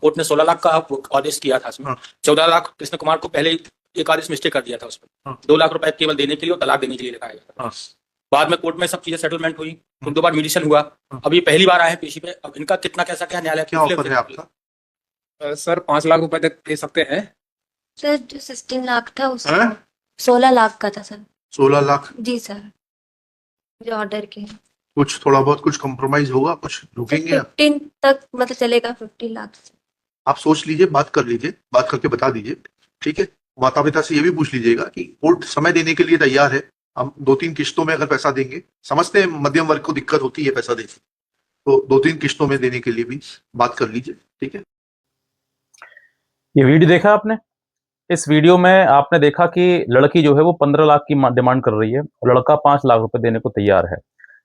Court ने 16 लाख का आदेश किया था इसमें। हाँ। 14 लाख कृष्ण कुमार को पहले एक आदेश मिस्टेक कर दिया था उसमें। हाँ। 2 लाख रुपए केवल देने के लिए और तलाक देने के लिए लिखा गया था। हाँ। बाद में कोर्ट में सब चीजें सेटलमेंट हुई, फिर 2 बार मीडिएशन हुआ। अब ये पहली बार आए हैं पेशी पे। अब इनका कितना कैसा क्या न्यायालय क्या ऑफर है आपका? सर 5 लाख रुपए तक दे सकते हैं। सर जो 16 लाख था उसका हैं? 16 लाख का था सर। 16 लाख? जी सर, जो ऑर्डर के कुछ थोड़ा बहुत कुछ कॉम्प्रोमाइज होगा, कुछ रुकेंगे आप? 15 तक मतलब चलेगा, 50 लाख से। आप सोच लीजिए, बात कर लीजिए, बात करके बता दीजिए, ठीक है? माता पिता से ये भी पूछ लीजिएगा कि कोर्ट समय देने के लिए तैयार है, हम 2-3 किश्तों में अगर पैसा देंगे, समझते हैं मध्यम वर्ग को दिक्कत होती है पैसा देने, तो 2-3 किश्तों में देने के लिए भी बात कर लीजिए, ठीक है? ये वीडियो देखा आपने? इस वीडियो में आपने देखा कि लड़की जो है वो 15 लाख की डिमांड कर रही है और लड़का 5 लाख रुपए देने को तैयार है।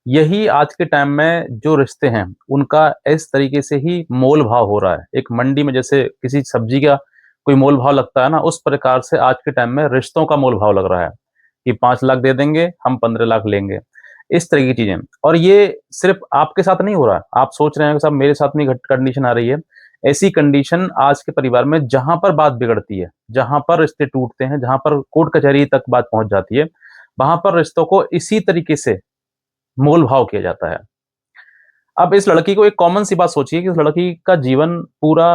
यही आज के टाइम में जो रिश्ते हैं उनका इस तरीके से ही मोल भाव हो रहा है। एक मंडी में जैसे किसी सब्जी का कोई मोल भाव लगता है ना, उस प्रकार से आज के टाइम में रिश्तों का मोल भाव लग रहा है कि 5 लाख दे देंगे, हम 15 लाख लेंगे, इस तरह की चीजें। और ये सिर्फ आपके साथ नहीं हो रहा है। आप सोच रहे हैं कि साहब मेरे साथ में कंडीशन आ रही है। ऐसी कंडीशन आज के परिवार में जहां पर बात बिगड़ती है, जहां पर रिश्ते टूटते हैं, जहां पर कोर्ट कचहरी तक बात पहुंच जाती है, वहां पर रिश्तों को इसी तरीके से मोल भाव किया जाता है। अब इस लड़की को एक कॉमन सी बात सोचिए कि इस लड़की का जीवन पूरा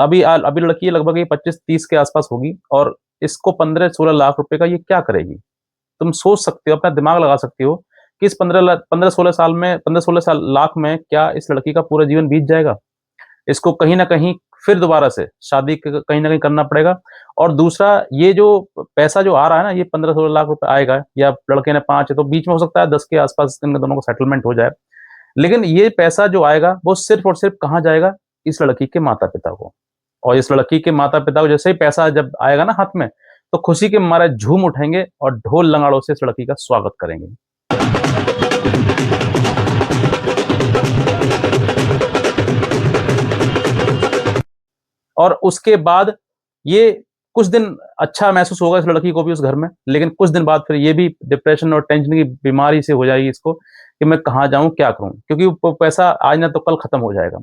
अभी लड़की लगभग 25-30 के आसपास होगी और इसको 15-16 लाख रुपए का ये क्या करेगी? तुम सोच सकते हो, अपना दिमाग लगा सकते हो कि इस 15-16 लाख में क्या इस लड़की का पूरा जीवन बीत जाएगा? इसको कहीं ना कहीं फिर दोबारा से शादी कहीं ना कहीं करना पड़ेगा। और दूसरा, ये जो पैसा जो आ रहा है ना, ये 15-16 लाख रुपए आएगा, या लड़के ने 5 है तो बीच में हो सकता है 10 के आसपास इन दोनों का सेटलमेंट हो जाए। लेकिन ये पैसा जो आएगा वो सिर्फ और सिर्फ कहाँ जाएगा? इस लड़की के माता पिता को। और इस लड़की के माता पिता को जैसे ही पैसा जब आएगा ना हाथ में, तो खुशी के मारे झूम उठेंगे और ढोल लंगाड़ों से इस लड़की का स्वागत करेंगे। और उसके बाद ये कुछ दिन अच्छा महसूस होगा इस लड़की को भी उस घर में, लेकिन कुछ दिन बाद फिर ये भी डिप्रेशन और टेंशन की बीमारी से हो जाएगी इसको कि मैं कहाँ जाऊं, क्या करूं, क्योंकि वो पैसा आज ना तो कल खत्म हो जाएगा।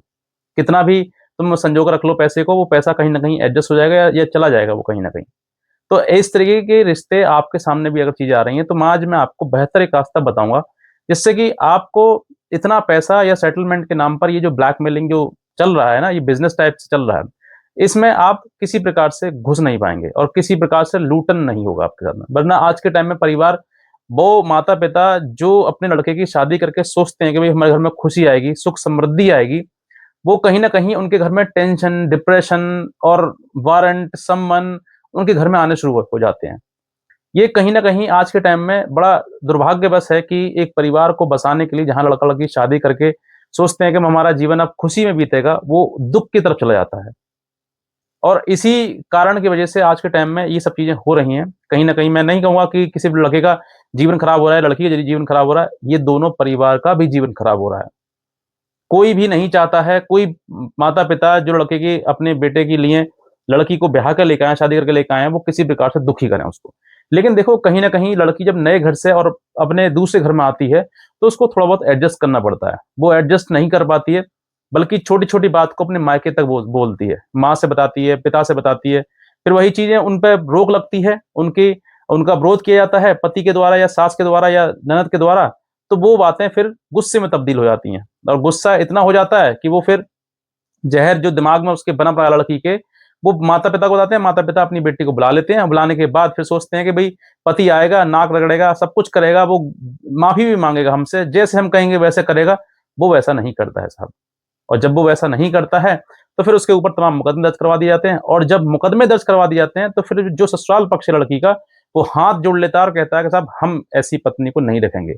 कितना भी तुम संजो कर रख लो पैसे को, वो पैसा कहीं ना कहीं एडजस्ट हो जाएगा या चला जाएगा वो कहीं ना कहीं। तो इस तरीके के रिश्ते आपके सामने भी अगर चीजें आ रही हैं, तो आज मैं आपको बेहतर एक रास्ता बताऊंगा जिससे कि आपको इतना पैसा या सेटलमेंट के नाम पर ये जो ब्लैकमेलिंग जो चल रहा है ना, ये बिजनेस टाइप से चल रहा है, इसमें आप किसी प्रकार से घुस नहीं पाएंगे और किसी प्रकार से लूटन नहीं होगा आपके साथ में। वरना आज के टाइम में परिवार, वो माता पिता जो अपने लड़के की शादी करके सोचते हैं कि भाई हमारे घर में खुशी आएगी, सुख समृद्धि आएगी, वो कहीं ना कहीं उनके घर में टेंशन, डिप्रेशन और वारंट, सम्मन उनके घर में आने शुरू हो जाते हैं। ये कहीं ना कहीं आज के टाइम में बड़ा दुर्भाग्यवश है कि एक परिवार को बसाने के लिए जहां लड़का लड़की शादी करके सोचते हैं कि हमारा जीवन अब खुशी में बीतेगा, वो दुख की तरफ चला जाता है। और इसी कारण की वजह से आज के टाइम में ये सब चीजें हो रही हैं। कहीं ना कहीं मैं नहीं कहूंगा कि किसी लड़के का जीवन खराब हो रहा है, लड़की का जीवन खराब हो रहा है, ये दोनों परिवार का भी जीवन खराब हो रहा है। कोई भी नहीं चाहता है, कोई माता पिता जो लड़के की अपने बेटे के लिए लड़की को ब्याह कर लेकर आए, शादी करके लेकर आए हैं, वो किसी प्रकार से दुखी करें उसको। लेकिन देखो, कहीं ना कहीं लड़की जब नए घर से और अपने दूसरे घर में आती है तो उसको थोड़ा बहुत एडजस्ट करना पड़ता है। वो एडजस्ट नहीं कर पाती है, बल्कि छोटी छोटी बात को अपने मायके तक बोलती है, माँ से बताती है, पिता से बताती है। फिर वही चीजें उन पर रोक लगती है, उनका विरोध किया जाता है पति के द्वारा या सास के द्वारा या ननद के द्वारा। तो वो बातें फिर गुस्से में तब्दील हो जाती हैं और गुस्सा इतना हो जाता है कि वो फिर जहर जो दिमाग में उसके बना पड़ा लड़की के, वो माता पिता को बताते हैं। माता पिता अपनी बेटी को बुला लेते हैं, बुलाने के बाद फिर सोचते हैं कि भाई पति आएगा, नाक रगड़ेगा, सब कुछ करेगा, वो माफी भी मांगेगा हमसे, जैसे हम कहेंगे वैसे करेगा। वो वैसा नहीं करता है साहब। और जब वो वैसा नहीं करता है तो फिर उसके ऊपर तमाम मुकदमे दर्ज करवा दिए जाते हैं। और जब मुकदमे दर्ज करवा दिए जाते हैं तो फिर जो ससुराल पक्ष है लड़की का, वो हाथ जोड़ लेता है और कहता है कि साहब हम ऐसी पत्नी को नहीं रखेंगे।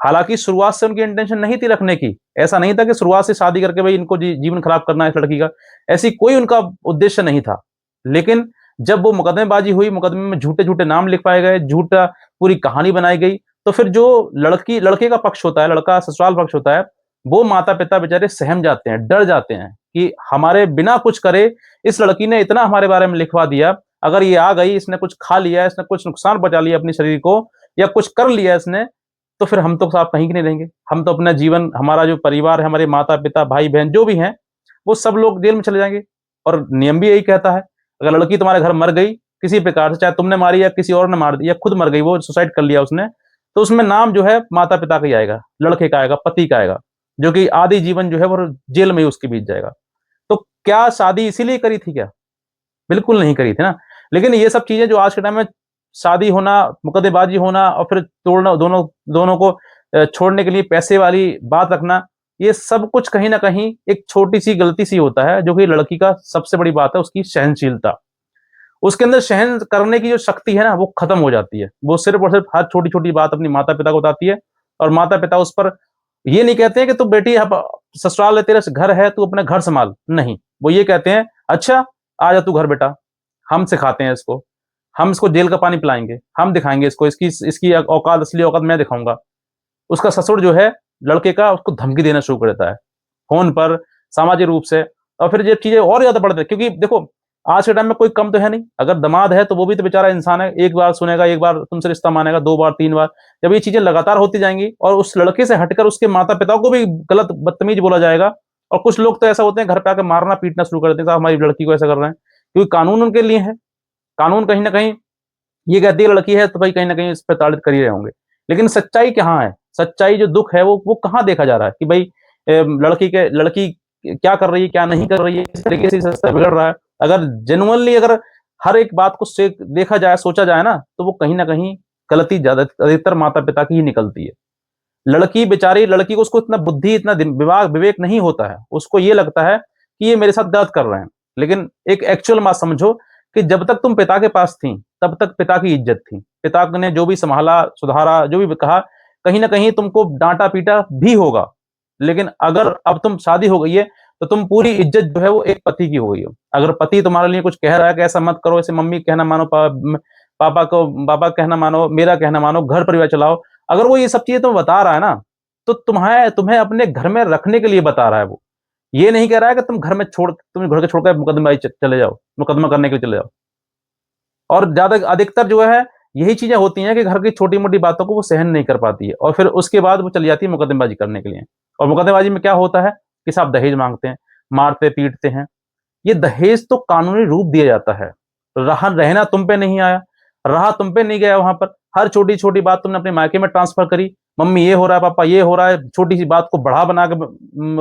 हालांकि शुरुआत से उनकी इंटेंशन नहीं थी रखने की। ऐसा नहीं था कि शुरुआत से शादी करके भाई इनको जीवन खराब करना है इस लड़की का, ऐसी कोई उनका उद्देश्य नहीं था। लेकिन जब वो मुकदमेबाजी हुई, मुकदमे में झूठे झूठे नाम लिख पाए गए, झूठा पूरी कहानी बनाई गई, तो फिर जो लड़के का पक्ष होता है, लड़का ससुराल पक्ष होता है, वो माता पिता बेचारे सहम जाते हैं, डर जाते हैं कि हमारे बिना कुछ करे इस लड़की ने इतना हमारे बारे में लिखवा दिया, अगर ये आ गई, इसने कुछ खा लिया, इसने कुछ नुकसान पहुंचा लिया अपने शरीर को या कुछ कर लिया इसने, तो फिर हम तो साहब कहीं नहीं रहेंगे। हम तो अपना जीवन, हमारा जो परिवार है, हमारे माता पिता भाई बहन जो भी हैं, वो सब लोग जेल में चले जाएंगे। और नियम भी यही कहता है, अगर लड़की तुम्हारे घर मर गई किसी प्रकार से, चाहे तुमने मारी या किसी और ने मार दी या खुद मर गई, वो सुसाइड कर लिया उसने, तो उसमें नाम जो है माता पिता का ही आएगा, लड़के का आएगा, पति का आएगा, जो कि आधी जीवन जो है वो जेल में ही उसकी बीत जाएगा। तो क्या शादी इसीलिए करी थी क्या? बिल्कुल नहीं करी थी ना। लेकिन ये सब चीजें जो आज के टाइम में शादी होना, मुकदमेबाजी होना और फिर तोड़ना, दोनों दोनों को छोड़ने के लिए पैसे वाली बात रखना, ये सब कुछ कहीं ना कहीं एक छोटी सी गलती सी होता है, जो कि लड़की का सबसे बड़ी बात है उसकी सहनशीलता। उसके अंदर सहन करने की जो शक्ति है ना, वो खत्म हो जाती है। वो सिर्फ और सिर्फ हर छोटी छोटी बात अपनी माता पिता को बताती है, और माता पिता उस पर ये नहीं कहते हैं कि तू बेटी अब ससुराल है, तेरा घर है, तू अपना घर संभाल, नहीं, वो ये कहते हैं अच्छा आ जा तू घर बेटा, हम सिखाते हैं इसको, हम इसको जेल का पानी पिलाएंगे, हम दिखाएंगे इसको, इसकी इसकी औकात, असली औकात मैं दिखाऊंगा। उसका ससुर जो है लड़के का, उसको धमकी देना शुरू कर देता है फोन पर, सामाजिक रूप से, और फिर ये चीजें और ज्यादा बढ़ जाती है। क्योंकि देखो आज के टाइम में कोई कम तो है नहीं, अगर दामाद है तो वो भी तो बेचारा इंसान है, एक बार सुनेगा, एक बार तुमसे रिश्ता मानेगा, 2 बार 3 बार, जब ये चीजें लगातार होती जाएंगी और उस लड़के से हटकर उसके माता पिता को भी गलत बदतमीज बोला जाएगा। और कुछ लोग तो ऐसा होते हैं घर पे आकर मारना पीटना शुरू कर देते हैं, साहब हमारी लड़की को ऐसा कर रहे हैं, क्योंकि कानून उनके लिए है। कानून कहीं ना कहीं ये कहती है लड़की है तो भाई कहीं ना कहीं इस पर ताड़ित कर ही रहे होंगे। लेकिन सच्चाई कहाँ है? सच्चाई जो दुख है वो कहाँ देखा जा रहा है कि भाई लड़की क्या कर रही है, क्या नहीं कर रही है, इस तरीके से रिश्ता बिगड़ रहा है। अगर जेनुअनली अगर हर एक बात को से देखा जाए, सोचा जाए ना, तो वो कहीं ना कहीं गलती ज्यादा अधिकतर माता पिता की ही निकलती है। लड़की बेचारी, लड़की को उसको इतना बुद्धि, इतना विवेक नहीं होता है, उसको ये लगता है कि ये मेरे साथ गलत कर रहे हैं। लेकिन एक एक्चुअल बात समझो कि जब तक तुम पिता के पास थी तब तक पिता की इज्जत थी, पिता ने जो भी संभाला, सुधारा, जो भी कहा, कहीं ना कहीं तुमको डांटा पीटा भी होगा। लेकिन अगर अब तुम शादी हो गई है तो तुम पूरी इज्जत जो है वो एक पति की हो गई हो। अगर पति तुम्हारे लिए कुछ कह रहा है कि ऐसा मत करो, ऐसे मम्मी कहना मानो, पापा कहना मानो, मेरा कहना मानो, घर परिवार चलाओ, अगर वो ये सब चीजें तुम्हें बता रहा है ना, तो तुम्हें अपने घर में रखने के लिए बता रहा है। वो ये नहीं कह रहा है कि तुम घर के छोड़कर मुकदमेबाजी चले जाओ, मुकदमा करने के लिए चले जाओ। और ज्यादा अधिकतर जो है यही चीजें होती हैं कि घर की छोटी मोटी बातों को वो सहन नहीं कर पाती है, और फिर उसके बाद वो चली जाती है मुकदमेबाजी करने के लिए। और मुकदमेबाजी में क्या होता है कि साहब दहेज मांगते हैं, मारते पीटते हैं। ये दहेज तो कानूनी रूप दिया जाता है, रहना तुम पे नहीं आया, रहा तुम पे नहीं गया, वहां पर हर छोटी छोटी बात तुमने अपने मायके में ट्रांसफर करी, मम्मी ये हो रहा है, पापा ये हो रहा है, छोटी सी बात को बढ़ा बना के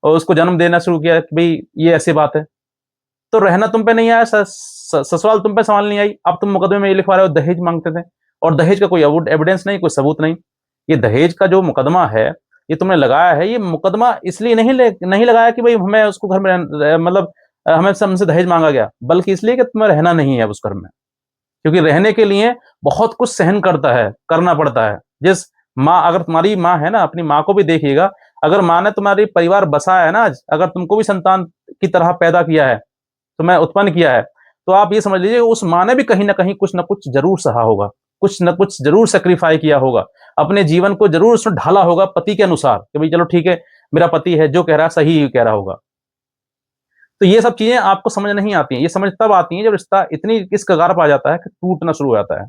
उसको जन्म देना शुरू किया कि भाई ये ऐसी बात है। तो रहना तुम पे नहीं आया, ससुराल तुम पे संभाल नहीं आई, अब तुम मुकदमे में ये लिखवा रहे हो दहेज मांगते थे, और दहेज का कोई एविडेंस नहीं, कोई सबूत नहीं। ये दहेज का जो मुकदमा है ये तुमने लगाया है, ये मुकदमा इसलिए नहीं लगाया कि भाई हमें उसको घर में मतलब हमें हमसे दहेज मांगा गया, बल्कि इसलिए कि तुम्हें रहना नहीं है उस घर में। क्योंकि रहने के लिए बहुत कुछ सहन करना पड़ता है। जिस माँ, अगर तुम्हारी माँ है ना, अपनी माँ को भी देखिएगा, अगर माँ ने तुम्हारी परिवार बसाया है ना, अगर तुमको भी संतान की तरह पैदा किया है, तुम्हें उत्पन्न किया है, तो आप ये समझ लीजिए उस माँ ने भी कहीं ना कहीं कुछ ना कुछ जरूर सहा होगा, कुछ ना कुछ जरूर सेक्रीफाई किया होगा, अपने जीवन को जरूर उसने ढाला होगा पति के अनुसार कि भाई चलो ठीक है, मेरा पति है, जो कह रहा है सही कह रहा होगा। तो ये सब चीजें आपको समझ नहीं आती हैं। ये समझ तब आती हैं जब रिश्ता इतनी इस कगार पर आ जाता है कि टूटना शुरू हो जाता है,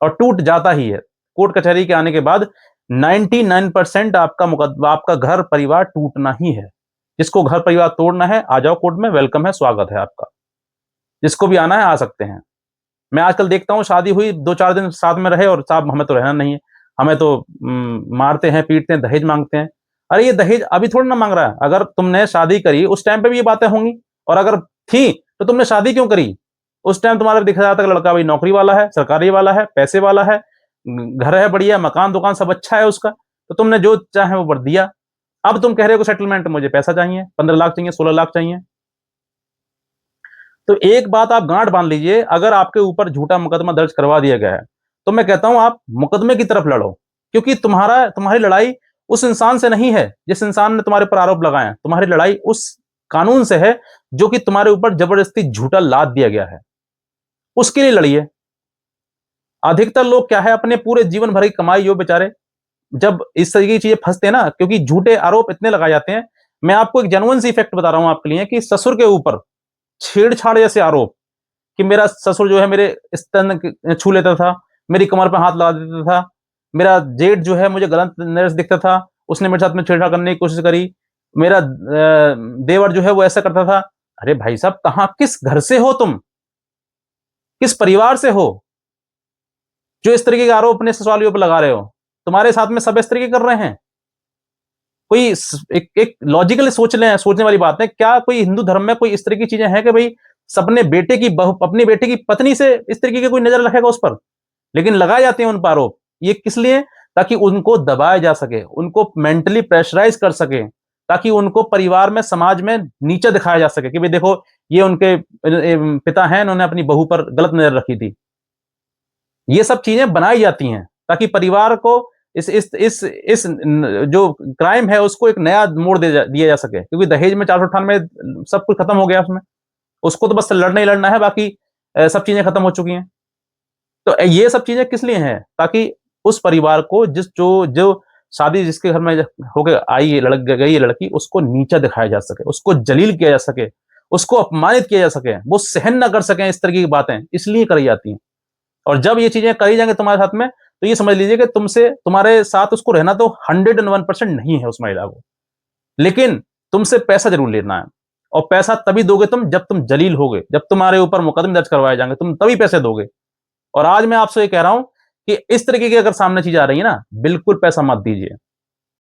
और टूट जाता ही है। कोर्ट कचहरी के आने के बाद 99% आपका घर परिवार टूटना ही है। जिसको घर परिवार तोड़ना है आ जाओ कोर्ट में, वेलकम है, स्वागत है आपका, जिसको भी आना है आ सकते हैं। मैं आजकल देखता हूँ शादी हुई 2-4 दिन साथ में रहे और साहब हमें तो रहना नहीं है, हमें तो मारते हैं पीटते हैं, दहेज मांगते हैं। अरे ये दहेज अभी थोड़ा ना मांग रहा है, अगर तुमने शादी करी उस टाइम पे भी ये बातें होंगी, और अगर थी तो तुमने शादी क्यों करी? उस टाइम तुम्हारा दिखा जाता कि लड़का भाई नौकरी वाला है, सरकारी वाला है, पैसे वाला है, घर है बढ़िया, मकान दुकान सब अच्छा है उसका, तो तुमने जो चाहे वो कर दिया। अब तुम कह रहे हो सेटलमेंट, मुझे पैसा चाहिए, 15 लाख चाहिए, 16 लाख चाहिए। तो एक बात आप गांठ बांध लीजिए, अगर आपके ऊपर झूठा मुकदमा दर्ज करवा दिया गया है तो मैं कहता हूं आप मुकदमे की तरफ लड़ो, क्योंकि तुम्हारी लड़ाई उस इंसान से नहीं है जिस इंसान ने तुम्हारे ऊपर आरोप लगाए हैं। तुम्हारी लड़ाई उस कानून से है जो कि तुम्हारे ऊपर जबरदस्ती झूठा लाद दिया गया है, उसके लिए लड़िए। अधिकतर लोग क्या है, अपने पूरे जीवन भर की कमाई जो बेचारे जब इस तरीके की चीजें फंसते हैं ना, क्योंकि झूठे आरोप इतने लगाए जाते हैं। मैं आपको एक जेन्युइन सी इफेक्ट बता रहा हूं आपके लिए कि ससुर के ऊपर छेड़छाड़ जैसे आरोप, कि मेरा ससुर जो है मेरे स्तन छू लेता था, मेरी कमर पर हाथ लगा देता था, मेरा जेठ जो है मुझे गलत नजर से दिखता था, उसने मेरे साथ में छेड़छाड़ करने की कोशिश करी, मेरा देवर जो है वो ऐसा करता था, अरे भाई साहब, कहां, किस घर से हो तुम, किस परिवार से हो जो इस तरीके के आरोप अपने ससुरालियों पर लगा रहे हो? तुम्हारे साथ में सब इस तरीके कर रहे हैं? कोई एक लॉजिकली सोचने वाली बात है क्या? कोई हिंदू धर्म में कोई इस तरह की चीजें हैं कि भाई सबने बेटे की बहू, अपने बेटे की पत्नी से इस तरीके की कोई नजर रखेगा उस पर? लेकिन लगाए जाते हैं उन पर आरोप। ये किस लिए? ताकि उनको दबाया जा सके, उनको मेंटली प्रेशराइज कर सके, ताकि उनको परिवार में, समाज में नीचे दिखाया जा सके कि भाई देखो, ये उनके पिता हैं, उन्होंने अपनी बहू पर गलत नजर रखी थी। ये सब चीजें बनाई जाती हैं ताकि परिवार को इस जो क्राइम है उसको एक नया मोड़ दिया जा सके, क्योंकि दहेज में 498 सब कुछ खत्म हो गया उसमें, उसको तो बस लड़ना ही लड़ना है, बाकी सब चीजें खत्म हो चुकी हैं। तो ये सब चीजें किस लिए हैं? ताकि उस परिवार को जो शादी जिसके घर में होकर आई गई लड़की, उसको नीचा दिखाया जा सके, उसको जलील किया जा सके, उसको अपमानित किया जा सके, वो सहन ना कर सकें इस तरह की बातें, इसलिए करी जाती हैं। और जब ये चीजें करी जाएंगे तुम्हारे साथ में, तो ये समझ लीजिए कि तुम्हारे साथ उसको रहना तो 101% नहीं है उस महिला को, लेकिन तुमसे पैसा जरूर लेना है। और पैसा तभी दोगे तुम जब तुम जलील होगे, जब तुम्हारे ऊपर मुकदमे दर्ज करवाए जाएंगे, तुम तभी पैसे दोगे। और आज मैं आपसे ये कह रहा हूं कि इस तरीके की अगर सामने चीज आ रही है ना, बिल्कुल पैसा मत दीजिए।